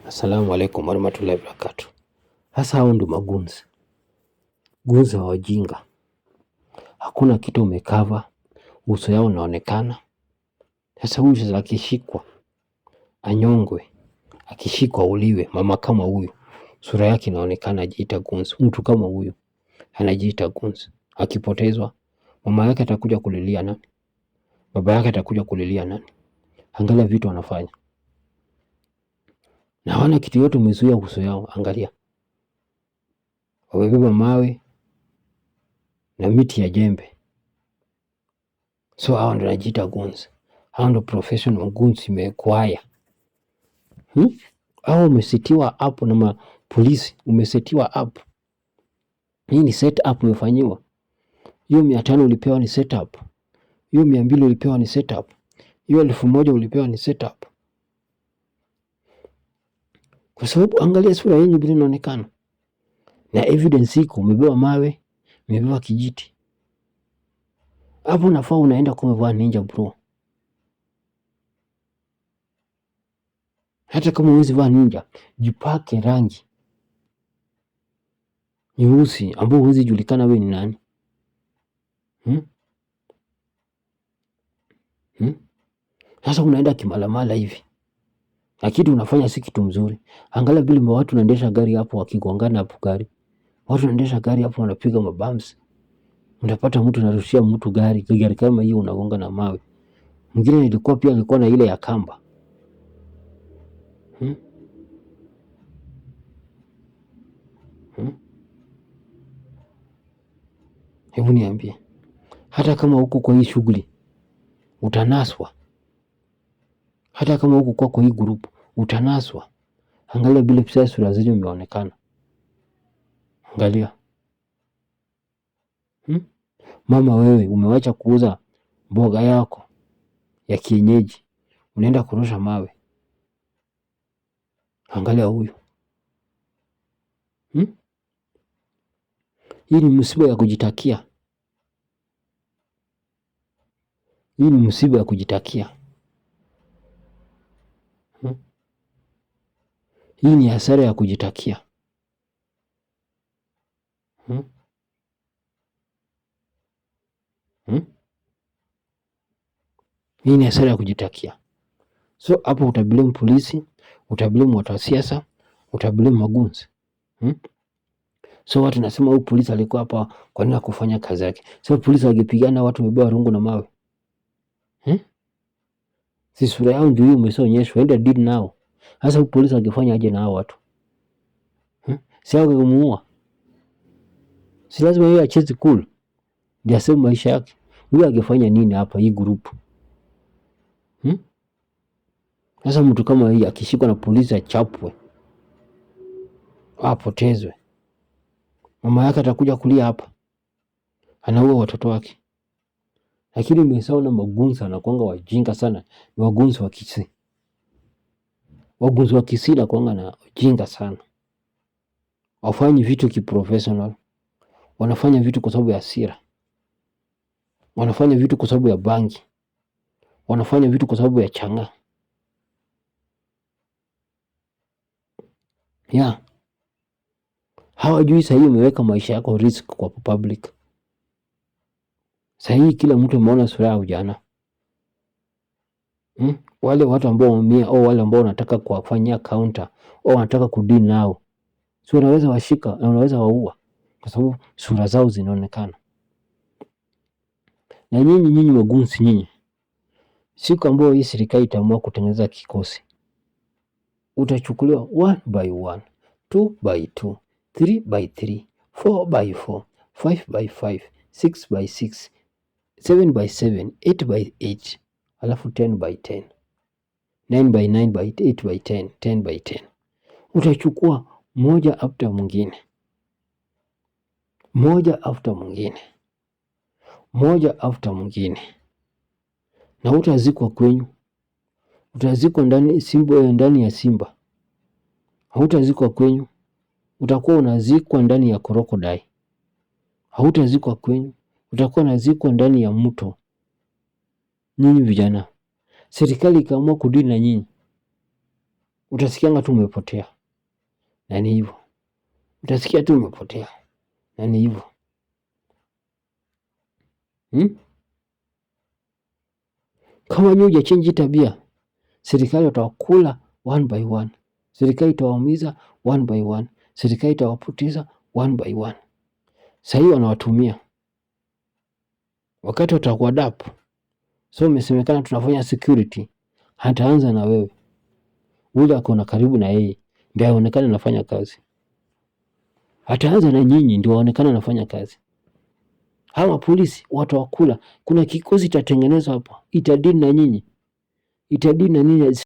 Assalamu alaikum warahmatullahi wabarakatuh. Hasa hao ndo magunzi. Gunzi wa wajinga. Hakuna kitu umekava, uso yao unaonekana. Sasa huyu sasa akishikwa anyongwe, akishikwa uliwe, mama kama huyu sura yake inaonekana, ajiita gunzi. Mtu kama huyu anajiita gunzi. Akipotezwa mama yake atakuja kulilia nani? Baba yake atakuja kulilia nani? Angalia vitu wanafanya. Na wana kitu yote umezuia uso yao, angalia. Wamebeba mawe na miti ya jembe. So hao ndo najiita gunzi. Hao ndo professional gunzi mekwaya. Hao umesetiwa hapo na mapolisi, umesetiwa hapo. Hii ni set up umefanyiwa. Hiyo 500 ulipewa ni set up. Hiyo 200 ulipewa ni set up. Hiyo 1000 ulipewa ni set up. Kwa sababu angalia sura yenu vile inaonekana. Na evidence iko, umebeba mawe, umebeba kijiti. Hapo nafaa unaenda kumevaa ninja bro. Hata kama huwezi vaa ninja, jipake rangi nyeusi ambao huwezi julikana wewe ni nani. Sasa unaenda kimalamala hivi. Na kitu unafanya si kitu mzuri. Angalia vile watu wanaendesha gari hapo wakigongana hapo gari. Watu wanaendesha gari hapo wanapiga mabams. Unapata mtu anarushia mtu gari kama hiyo unagonga na mawe. Mwingine ilikuwa pia alikuwa na ile ya kamba. Hebu niambie. Hata kama huko kwa hii shughuli utanaswa. Hata kama huko kwa hii group utanaswa. Angalia vile pesa sura zenyu imeonekana. Angalia. Mama wewe umewacha kuuza mboga yako ya kienyeji. Unaenda kurusha mawe. Angalia huyu. Hii ni msiba ya kujitakia. Hii ni msiba ya kujitakia. Hii ni hasara ya kujitakia. Hii ni hasara ya kujitakia. So hapo utablame polisi, utablame watu wa siasa, utablame magunzi. So watu nasema huyu polisi alikuwa hapa kwa nini hakufanya kazi yake? So polisi wangepigana watu wamebeba rungu na mawe. Si sura yao ndio hiyo umeshaonyeshwa, enda deal nao. Sasa huyu polisi angefanya aje na hao watu? Si hao kumuua. Si lazima yeye acheze cool. Ndio aseme maisha yake. Huyu angefanya nini hapa hii group? Sasa mtu kama hii akishikwa na polisi achapwe. Apotezwe. Mama yake atakuja kulia hapa. Anaua watoto wake. Lakini umesaona magunzi anakuanga wajinga sana. Ni wagunzi wa Kisii. Wagunzi wa Kisii anakuanga na wajinga sana. Wafanyi vitu kiprofessional. Wanafanya vitu kwa sababu ya hasira. Wanafanya vitu kwa sababu ya bangi. Wanafanya vitu kwa sababu ya changa. Hawajui sahii umeweka maisha yako risk kwa public. Sahii kila mtu ameona sura ya ujana. Wale watu ambao wameumia au wale ambao wanataka kuwafanyia counter au wanataka kudili nao. Si unaweza washika na unaweza waua kwa sababu sura zao zinaonekana. Na nyinyi magunzi nyinyi. Siku ambayo hii serikali itaamua kutengeneza kikosi. Utachukuliwa 1 by 1, 2 by 2, 3 by 3, 4 by 4, 5 by 5, 6 by 6, 7 by 7, 8 by 8, alafu 10 by 10, 9 by 9 by 8 by 10, 10 by 10. Utachukua moja after mwingine. Moja after mwingine. Moja after mwingine. Na utazikwa kwenyu. Utazikwa ndani ya simba. Hautazikwa kwenyu. Utakuwa unazikwa ndani ya krokodai. Hautazikwa kwenyu. Utakuwa unazikwa ndani ya mto. Nyinyi vijana. Serikali ikaamua kudili na nyinyi. utasikianga tu umepotea, na ni hivyo. Utasikia tu umepotea, na ni hivyo. Kama nyinyi hujachange tabia, serikali watawakula one by one. Serikali itawaumiza one by one. Serikali itawapoteza one by one. Sasa hiyo wanawatumia wakati watakuwa dapu. So umesemekana tunafanya security, hataanza na wewe. Ule akona karibu na yeye ndio aonekane anafanya kazi. Hataanza na nyinyi ndio aonekane anafanya kazi. Hawa polisi watawakula. Kuna kikosi itatengenezwa hapa, itadili na nyinyi.